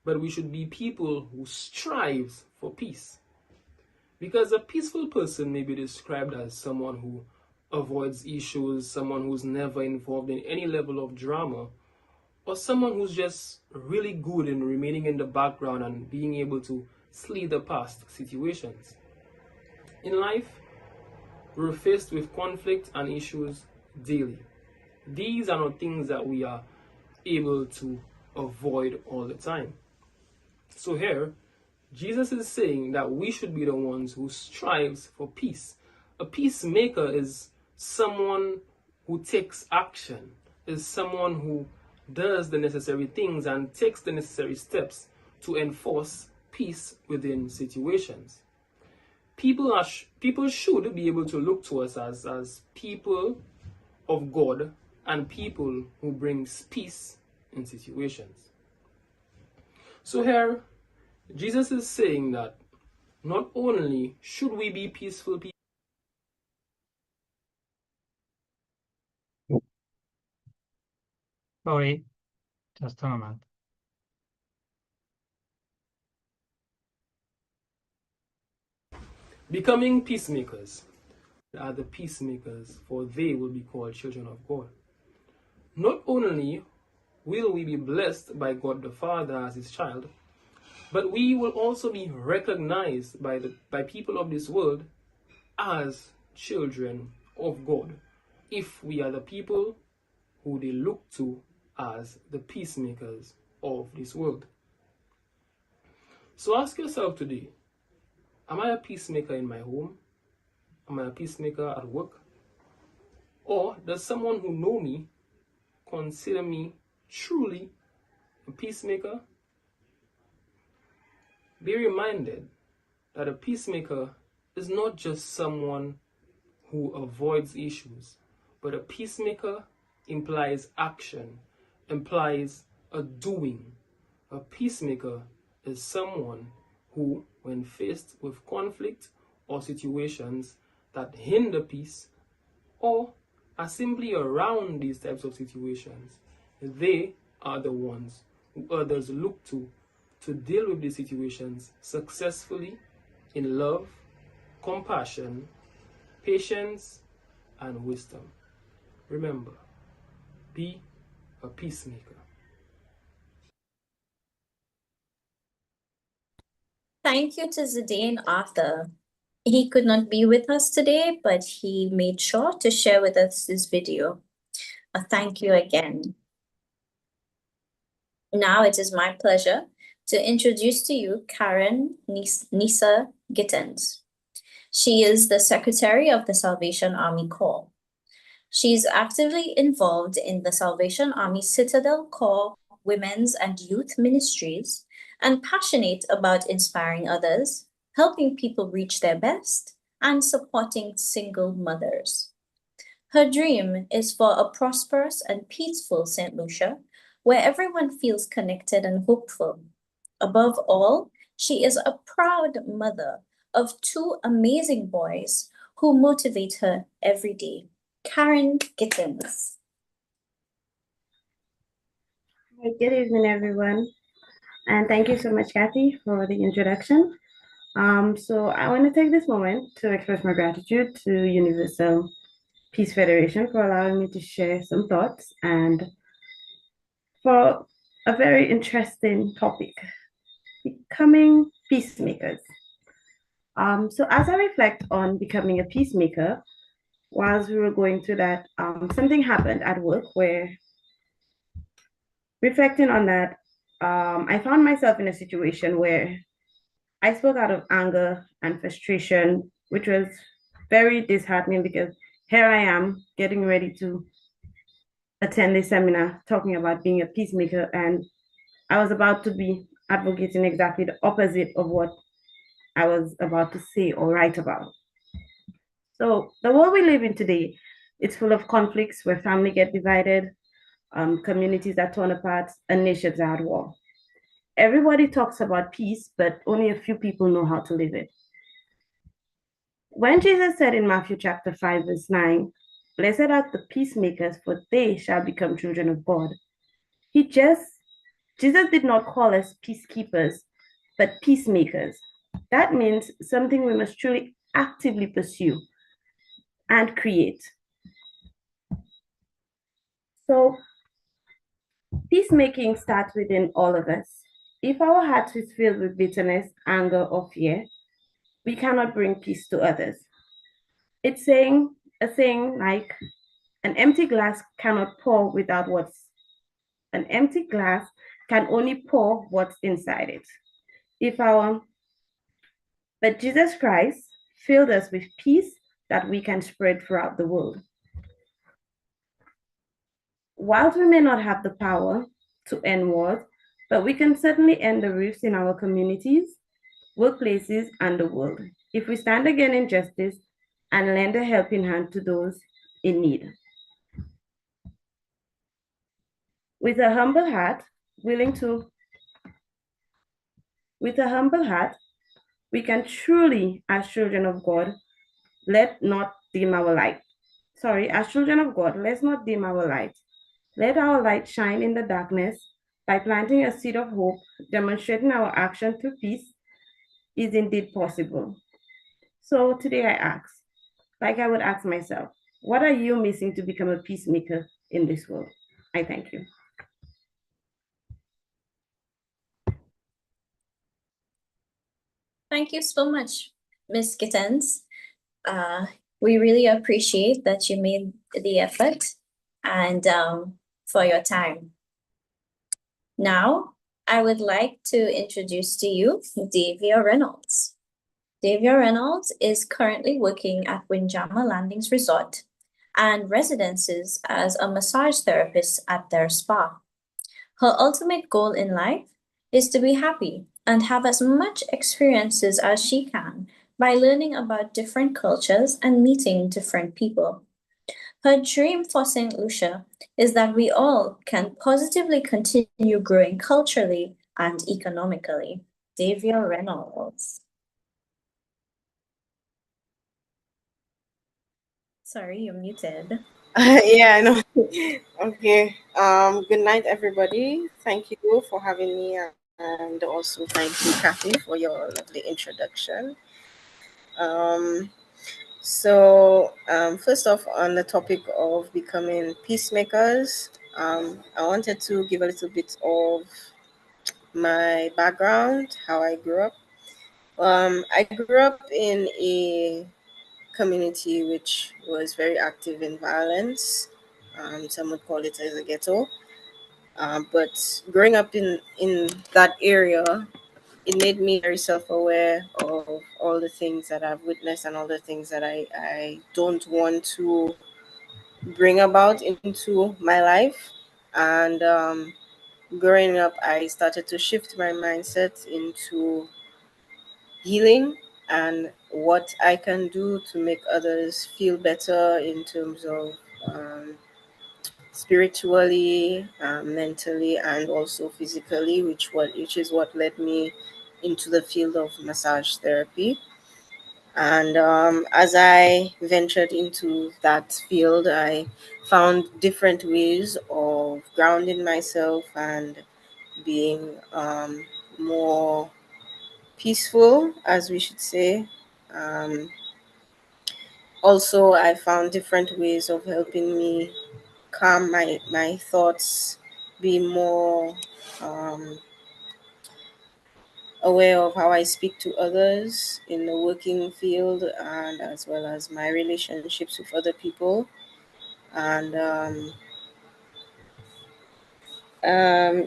but we should be people who strive for peace. Because a peaceful person may be described as someone who avoids issues, someone who's never involved in any level of drama, or someone who's just really good in remaining in the background and being able to slither past situations. In life, we're faced with conflict and issues daily. These are not things that we are able to avoid all the time. So here, Jesus is saying that we should be the ones who strives for peace. A peacemaker is someone who takes action, is someone who does the necessary things and takes the necessary steps to enforce peace within situations. People should be able to look to us as people of God and people who brings peace in situations. So here, Jesus is saying that not only should we be peaceful people, Sorry, just a moment. becoming peacemakers are the peacemakers, for they will be called children of God. Not only will we be blessed by God the Father as his child, but we will also be recognized by people of this world as children of God, if we are the people who they look to as the peacemakers of this world. So ask yourself today, am I a peacemaker in my home? Am I a peacemaker at work? Or does someone who knows me consider me truly a peacemaker? Be reminded that a peacemaker is not just someone who avoids issues, but a peacemaker implies action, implies a doing. A peacemaker is someone who, when faced with conflict or situations that hinder peace or are simply around these types of situations, they are the ones who others look to deal with these situations successfully in love, compassion, patience, and wisdom. Remember, be a peacemaker. Thank you to Zidane Arthur. He could not be with us today, but he made sure to share with us this video. A thank you again. Now it is my pleasure to introduce to you Karen Nisa Gittens. She is the Secretary of the Salvation Army Corps. She is actively involved in the Salvation Army Citadel Corps Women's and Youth Ministries and passionate about inspiring others, helping people reach their best, and supporting single mothers. Her dream is for a prosperous and peaceful St. Lucia, where everyone feels connected and hopeful. Above all, she is a proud mother of 2 amazing boys who motivate her every day. Karen Gittens. Good evening, everyone. And thank you so much, Kathy, for the introduction. So I want to take this moment to express my gratitude to Universal Peace Federation for allowing me to share some thoughts and for a very interesting topic, becoming peacemakers. So as I reflect on becoming a peacemaker, whilst we were going through that, something happened at work where, reflecting on that, I found myself in a situation where I spoke out of anger and frustration, which was very disheartening because here I am getting ready to attend a seminar talking about being a peacemaker, and I was about to be advocating exactly the opposite of what I was about to say or write about. So the world we live in today, it's full of conflicts where family get divided, communities are torn apart, and nations are at war. Everybody talks about peace, but only a few people know how to live it. When Jesus said in Matthew chapter 5, verse 9, "Blessed are the peacemakers, for they shall become children of God," Jesus did not call us peacekeepers, but peacemakers. That means something we must truly actively pursue and create. So peacemaking starts within all of us. If our heart is filled with bitterness, anger, or fear, we cannot bring peace to others. It's a saying like, an empty glass cannot pour without an empty glass can only pour what's inside it. But Jesus Christ filled us with peace that we can spread throughout the world. Whilst we may not have the power to end wars, but we can certainly end the rifts in our communities, workplaces, and the world if we stand against injustice and lend a helping hand to those in need. With a humble heart, we can truly, as children of God, let's not dim our light. Let our light shine in the darkness by planting a seed of hope, demonstrating our action through peace is indeed possible. So today I ask, like I would ask myself, what are you missing to become a peacemaker in this world? I thank you. Thank you so much, Ms. Gittens. We really appreciate that you made the effort and for your time. Now, I would like to introduce to you Davia Reynolds. Davia Reynolds is currently working at Windjammer Landings Resort and residences as a massage therapist at their spa. Her ultimate goal in life is to be happy and have as much experiences as she can by learning about different cultures and meeting different people. Her dream for St. Lucia is that we all can positively continue growing culturally and economically. Davia Reynolds. Sorry, you're muted. Yeah, I know. Okay. Good night, everybody. Thank you for having me, and also thank you, Kathy, for your lovely introduction. Um, first off, on the topic of becoming peacemakers, I wanted to give a little bit of my background, how I grew up. I grew up in a community which was very active in violence. Some would call it as a ghetto. But growing up in that area, it made me very self-aware of all the things that I've witnessed and all the things that I don't want to bring about into my life. And growing up, I started to shift my mindset into healing and what I can do to make others feel better in terms of spiritually, mentally, and also physically, which is what led me into the field of massage therapy. And as I ventured into that field, I found different ways of grounding myself and being more peaceful, as we should say. Um, Also, I found different ways of helping me calm my thoughts, be more um, aware of how I speak to others in the working field, and as well as my relationships with other people. And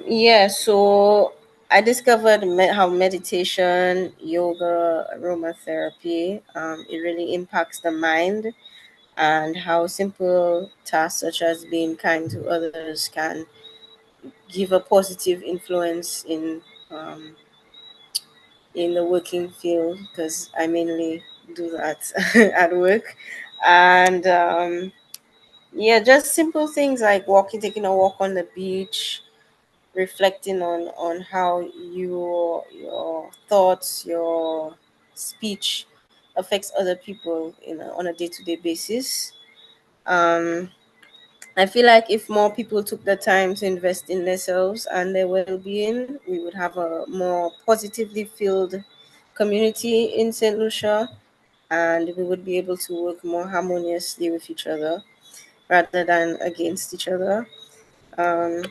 yeah, so I discovered how meditation, yoga, aromatherapy, it really impacts the mind, and how simple tasks such as being kind to others can give a positive influence in the working field, because I mainly do that at work. And yeah, just simple things like taking a walk on the beach, reflecting on how your thoughts, your speech affects other people on a day-to-day basis. um I feel like if more people took the time to invest in themselves and their well-being, we would have a more positively filled community in St. Lucia, and we would be able to work more harmoniously with each other rather than against each other. Um,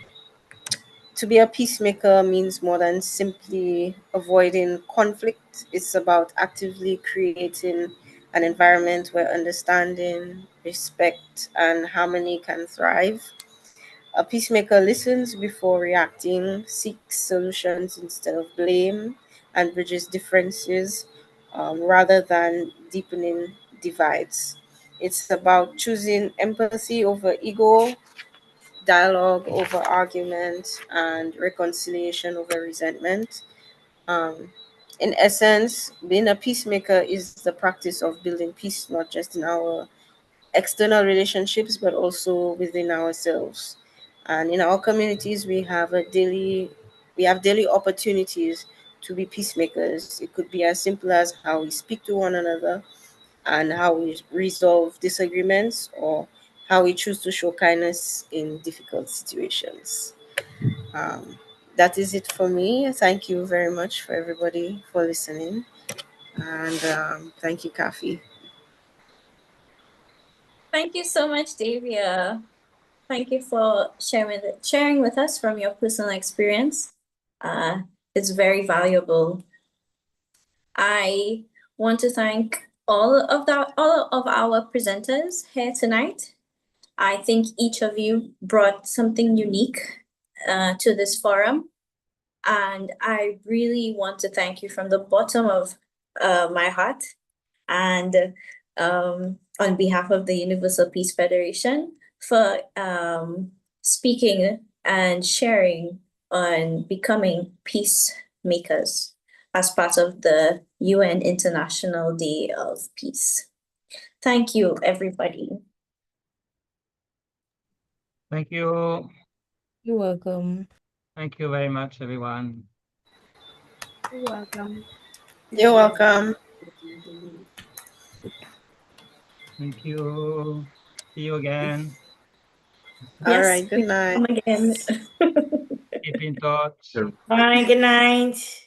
to be a peacemaker means more than simply avoiding conflict. It's about actively creating an environment where understanding, respect, and harmony can thrive. A peacemaker listens before reacting, seeks solutions instead of blame, and bridges differences rather than deepening divides. It's about choosing empathy over ego, dialogue over argument, and reconciliation over resentment. Um, in essence, being a peacemaker is the practice of building peace not just in our external relationships but also within ourselves. And in our communities, we have daily opportunities to be peacemakers. It could be as simple as how we speak to one another and how we resolve disagreements, or how we choose to show kindness in difficult situations. Um, that is it for me. Thank you very much for everybody for listening. And thank you, Kafi. Thank you so much, Davia. Thank you for sharing with us from your personal experience. It's very valuable. I want to thank all of our presenters here tonight. I think each of you brought something unique to this forum, and I really want to thank you from the bottom of my heart, and on behalf of the Universal Peace Federation, for speaking and sharing on becoming peacemakers. as part of the UN International Day of Peace. Thank you, everybody. Thank you. You're welcome. Thank you very much, everyone. You're welcome. You're welcome. Thank you. See you again. All Yes, right, good we night. come again. Keep in touch. Bye, good night.